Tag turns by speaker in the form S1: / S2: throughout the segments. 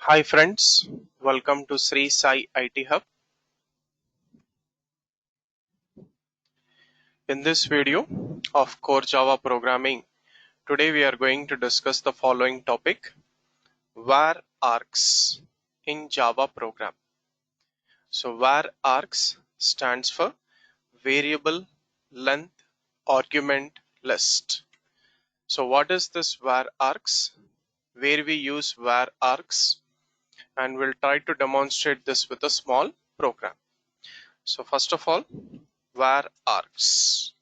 S1: Hi friends, welcome to Srisai IT Hub. In this video of Core Java Programming, today we are going to discuss the following topic: Varargs in Java program. So Varargs stands for Variable Length Argument List. So what is this Varargs? Where we use Varargs, and we'll try to demonstrate this with a small program. So first of all, Varargs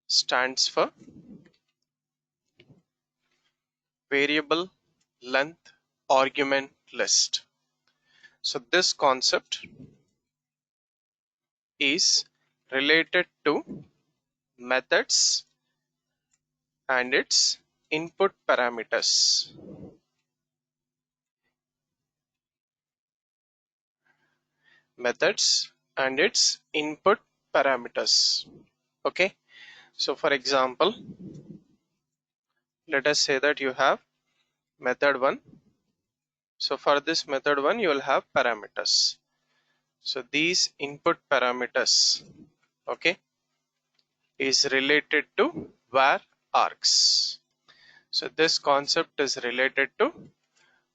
S1: stands for Variable Length Argument List. So this concept is related to methods and its input parameters. Methods and its input parameters. Okay. So for example, let us say that you have method 1. So for this method 1, you will have parameters. So these input parameters, okay, is related to Varargs. So this concept is related to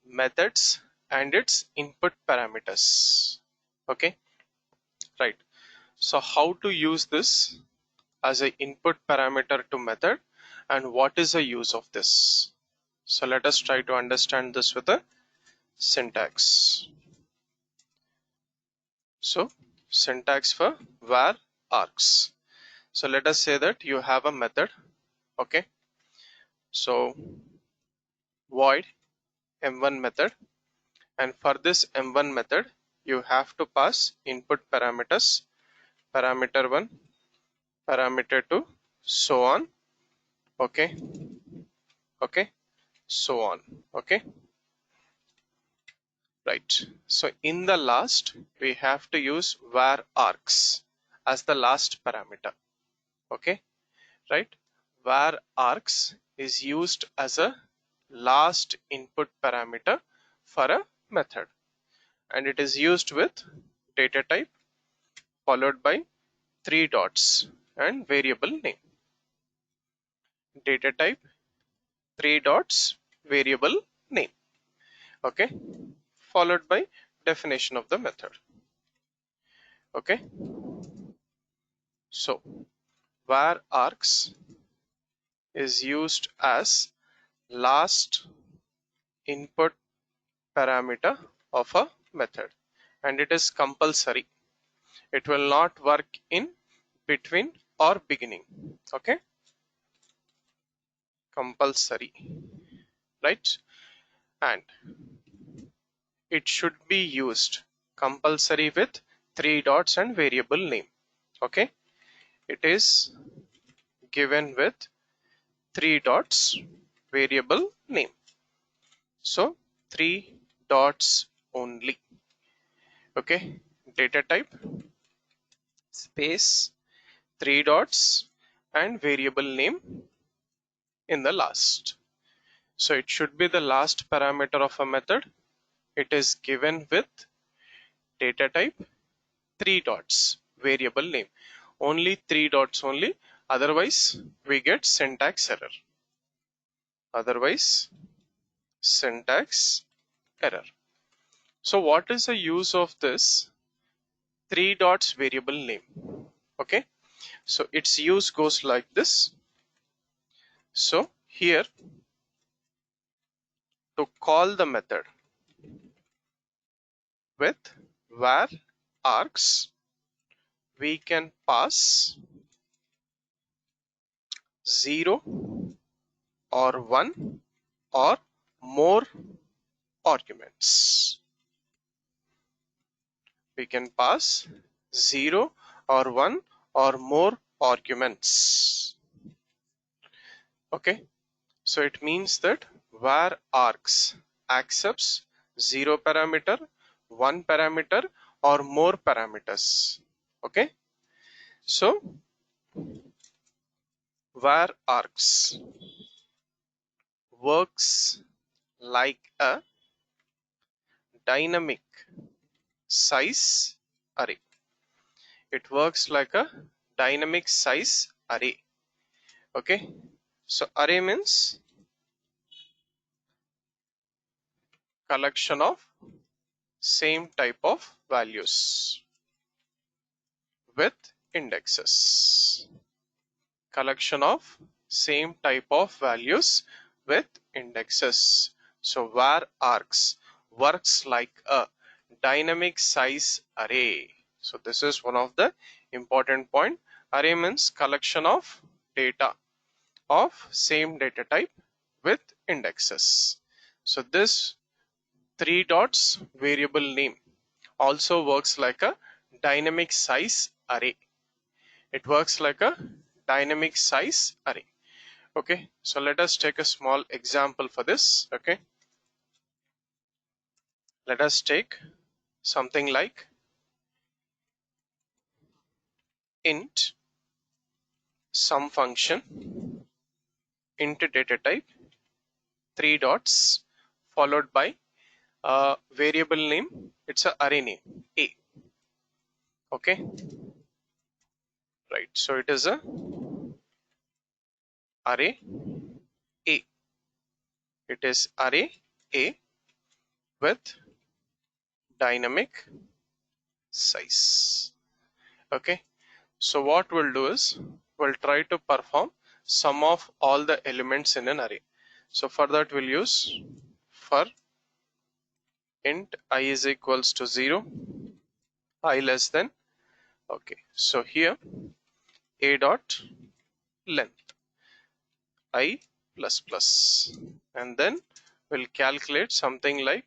S1: methods and its input parameters. Okay, right. So how to use this as an input parameter to method, and what is the use of this? So let us try to understand this with a syntax. So syntax for Varargs. So let us say that you have a method. Okay, so void m1 method, and for this m1 method you have to pass input parameters, parameter 1, parameter 2, so on. Okay, so on. Okay, right. So in the last we have to use Varargs as the last parameter. Okay, right. Varargs is used as a last input parameter for a method, and it is used with data type followed by 3 dots and variable name. Data type, 3 dots, variable name. Okay, followed by definition of the method. Okay, so Varargs is used as last input parameter of a method, and it is compulsory. It will not work in between or beginning. Okay, compulsory, right? And it should be used compulsory with 3 dots and variable name. Okay, it is given with 3 dots, variable name. So 3 dots only. Okay, data type, space, 3 dots and variable name in the last. So it should be the last parameter of a method. It is given with data type, 3 dots, variable name. Only 3 dots only, otherwise we get syntax error. Otherwise syntax error. So what is the use of this 3 dots variable name? Okay, so its use goes like this. So here, to call the method with Varargs, we can pass 0 or 1 or more arguments. We can pass 0 or 1 or more arguments. Okay, so it means that Varargs accepts 0 parameter, 1 parameter or more parameters. Okay, so Varargs works like a dynamic size array. It works like a dynamic size array. Okay, so array means collection of same type of values with indexes. Collection of same type of values with indexes. So Varargs works like a dynamic size array. So this is one of the important point. Array means collection of data of same data type with indexes. So this three dots variable name also works like a dynamic size array. It works like a dynamic size array. Okay, so let us take a small example for this. Okay, let us take something like int sum function int data type three dots followed by a variable name. It's a array name a. Okay, right, so it is a array a. It is array a with dynamic size. Okay, so what we'll do is we'll try to perform sum of all the elements in an array. So for that we'll use for int I is equals to 0, I less than. Okay, so here a dot length I plus plus, and then we'll calculate something like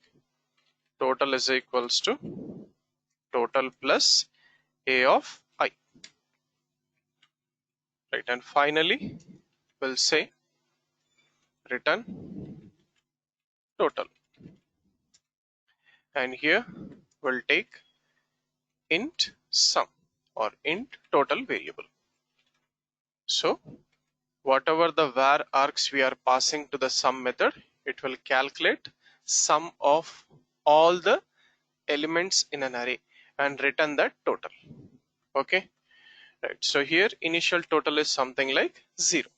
S1: total is equals to total plus a of I, right, and finally we'll say return total, and here we'll take int sum or int total variable. So whatever the var args we are passing to the sum method, it will calculate sum of all the elements in an array and return that total. Okay, right, so here initial total is something like 0.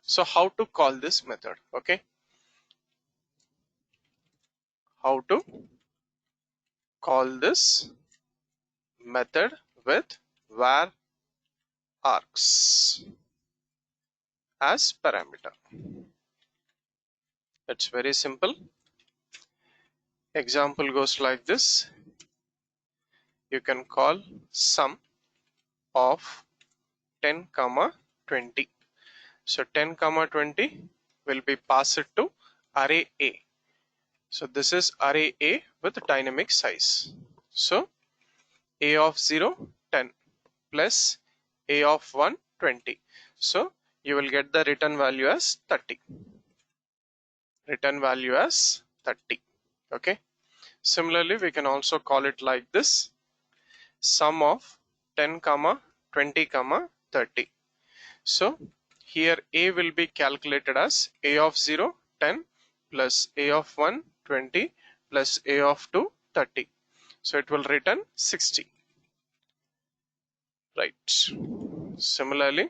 S1: So how to call this method? Okay, how to call this method with var args as parameter? It's very simple. Example goes like this. You can call sum of 10 comma 20. So 10 comma 20 will be passed to array A. So this is array A with dynamic size. So a of 0 10 plus a of 1 20. So you will get the return value as 30. Return value as 30. Okay. Similarly, we can also call it like this. Sum of 10 comma 20 comma 30. So here a will be calculated as a of 0 10 plus a of 1 20 plus a of 2 30. So it will return 60. Right. Similarly,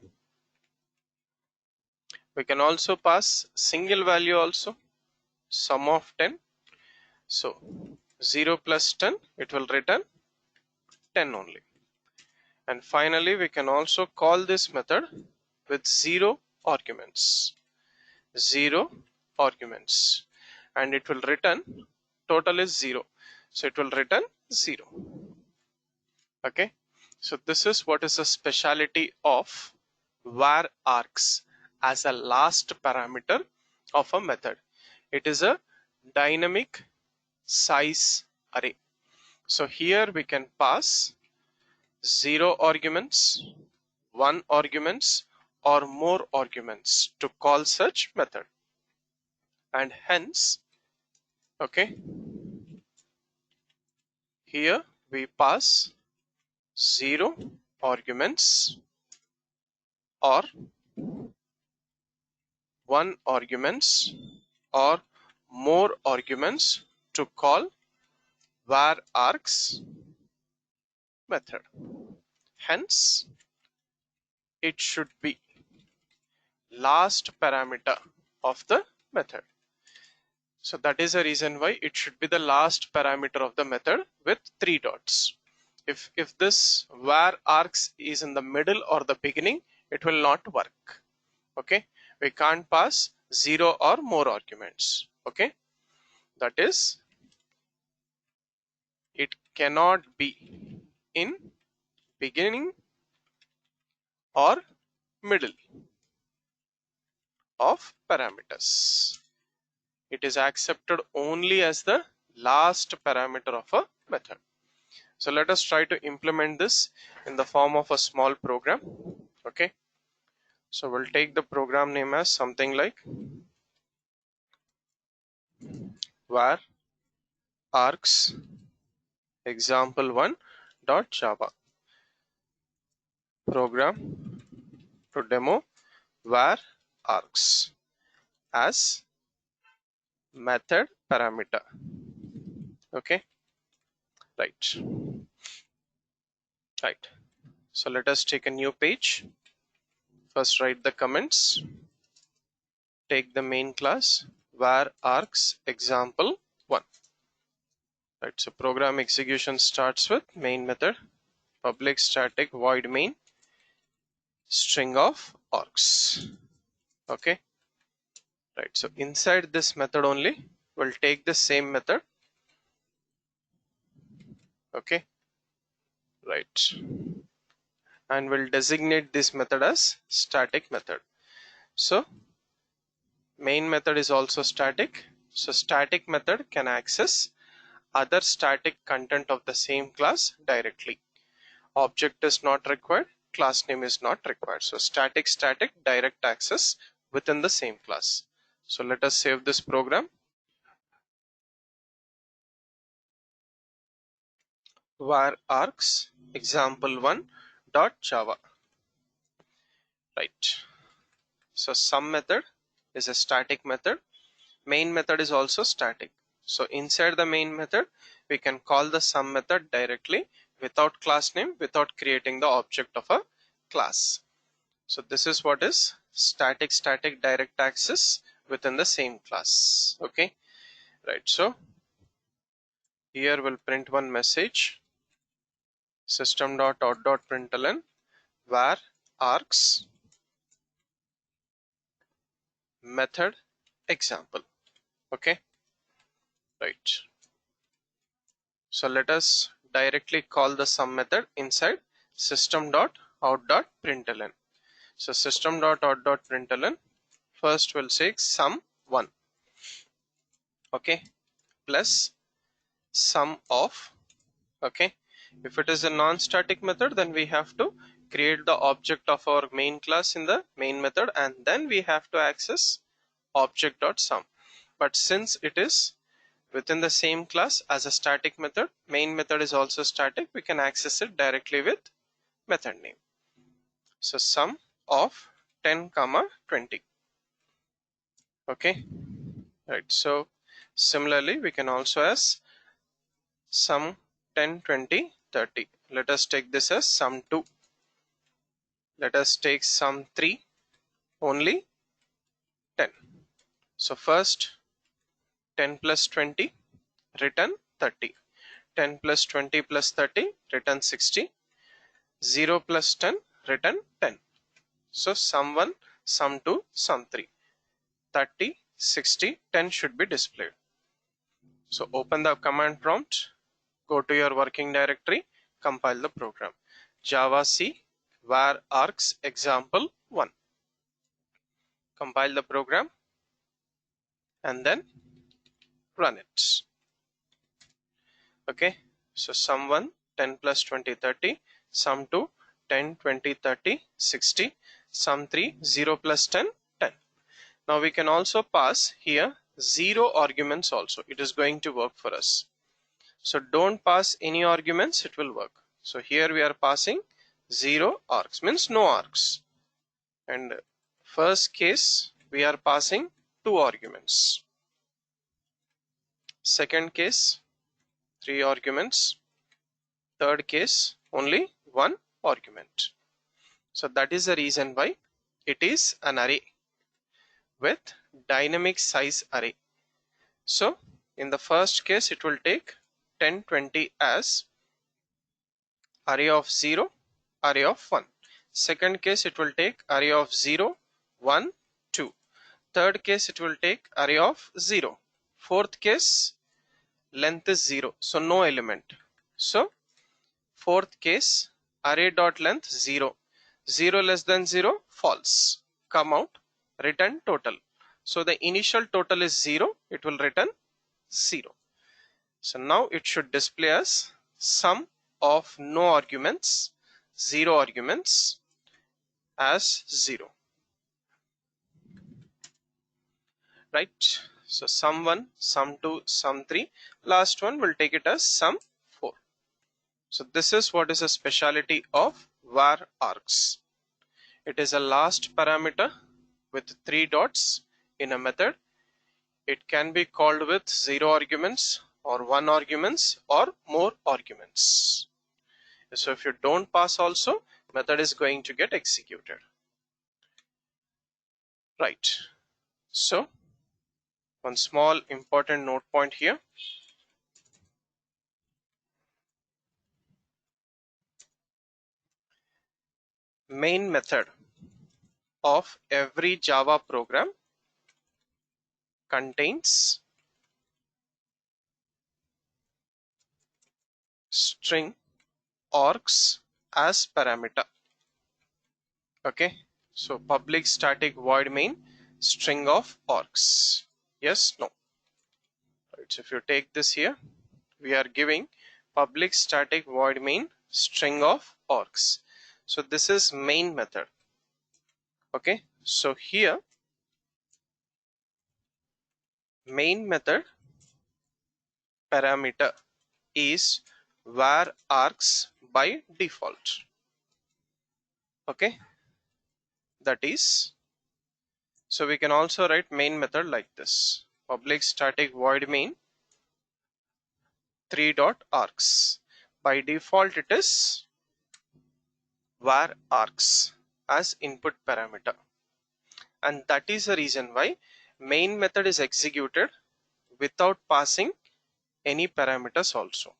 S1: we can also pass single value also, sum of 10. So 0 plus 10, it will return 10 only. And finally, we can also call this method with 0 arguments. 0 arguments. And it will return, total is 0. So it will return 0. Okay. So this is what is the speciality of var args as a last parameter of a method. It is a dynamic size array. So here we can pass 0 arguments, 1 arguments or more arguments to call such method. And hence, okay, here we pass 0 arguments or 1 arguments or more arguments to call Varargs method. Hence, it should be last parameter of the method. So that is the reason why it should be the last parameter of the method with 3 dots. If this Varargs is in the middle or the beginning, it will not work. Okay, we can't pass 0 or more arguments. Okay, that is, it cannot be in beginning or middle of parameters. It is accepted only as the last parameter of a method. So let us try to implement this in the form of a small program. Okay, so we'll take the program name as something like var args example1 dot java program to demo var args as method parameter. Okay, right. So let us take a new page. First write the comments. Take the main class var args example1. Right, so program execution starts with main method public static void main string of args. Okay, right. So inside this method only, we'll take the same method. Okay, right, and we'll designate this method as static method. So main method is also static. So static method can access other static content of the same class directly. Object is not required, class name is not required. So static direct access within the same class. So let us save this program. Var args example1 dot java. Right, so sum method is a static method. Main method is also static. So inside the main method, we can call the sum method directly without class name, without creating the object of a class. So this is what is static direct access within the same class. Okay, right. So here we'll print one message, system.out.println var args method example. Okay, right. So let us directly call the sum method inside system.out.println. So system.out.println, first we'll say sum1. Okay, plus sum of. Okay, if it is a non-static method, then we have to create the object of our main class in the main method, and then we have to access object.sum. But since it is within the same class as a static method, main method is also static, we can access it directly with method name. So sum of 10 comma 20. Okay, right. So similarly, we can also as sum 10 20 30. Let us take this as sum 2. Let us take sum 3 only 10. So first 10 plus 20 return 30, 10 plus 20 plus 30 return 60, 0 plus 10 return 10. So sum 1, sum 2, sum 3, 30, 60, 10 should be displayed. So open the command prompt, go to your working directory, compile the program. Java C var args example1. Compile the program and then run it. Okay, so sum 1 10 plus 20 30, sum 2 10 20 30 60, sum 3 0 plus 10 10. Now we can also pass here 0 arguments also. It is going to work for us. So don't pass any arguments, it will work. So here we are passing 0 args, means no args. And first case we are passing 2 arguments. Second case 3 arguments. Third case, only 1 argument. So that is the reason why it is an array with dynamic size array. So in the first case, it will take 10, 20 as array of 0, array of 1. Second case, it will take array of 0, 1, 2. Third case, it will take array of 0. Fourth case, length is 0, so no element. So fourth case, array dot length 0. 0 less than 0, false. Come out, return total. So the initial total is 0, it will return 0. So now it should display as sum of no arguments, 0 arguments as 0. Right? So sum 1, sum 2, sum 3. Last one will take it as sum 4. So this is what is a speciality of Varargs. It is a last parameter with 3 dots in a method. It can be called with 0 arguments or 1 arguments or more arguments. So if you don't pass also, method is going to get executed. Right. So one small important note point here. Main method of every Java program contains string args as parameter. Okay, so public static void main string of args. Yes, no. Right, so if you take this here, we are giving public static void main string of args. So this is main method. Okay, so here main method parameter is Varargs by default. Okay, that is, so we can also write main method like this: public static void main 3 dot args. By default it is Varargs as input parameter, and that is the reason why main method is executed without passing any parameters also.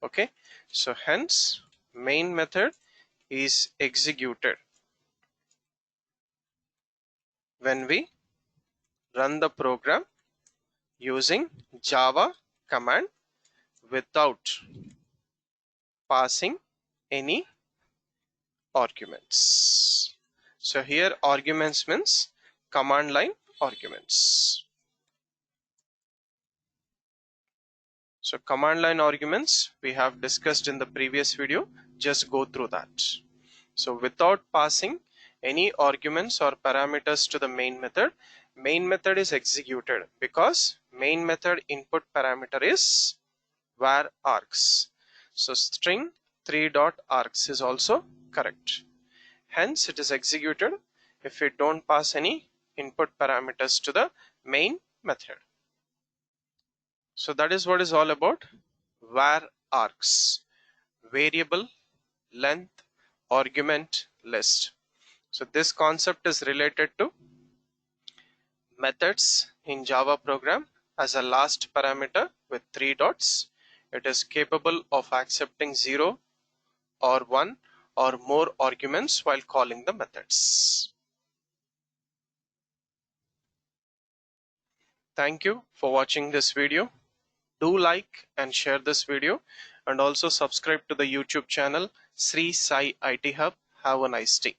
S1: Okay, so hence main method is executed when we run the program using Java command without passing any arguments. So here arguments means command line arguments. So command line arguments we have discussed in the previous video, just go through that. So without passing any arguments or parameters to the main method is executed because main method input parameter is Varargs. So string 3 dot args is also correct. Hence it is executed if we don't pass any input parameters to the main method. So that is what is all about Varargs, variable length argument list. So this concept is related to methods in Java program as a last parameter with 3 dots. It is capable of accepting 0 or 1 or more arguments while calling the methods. Thank you for watching this video. Do like and share this video, and also subscribe to the YouTube channel Sri Sai IT Hub. Have a nice day.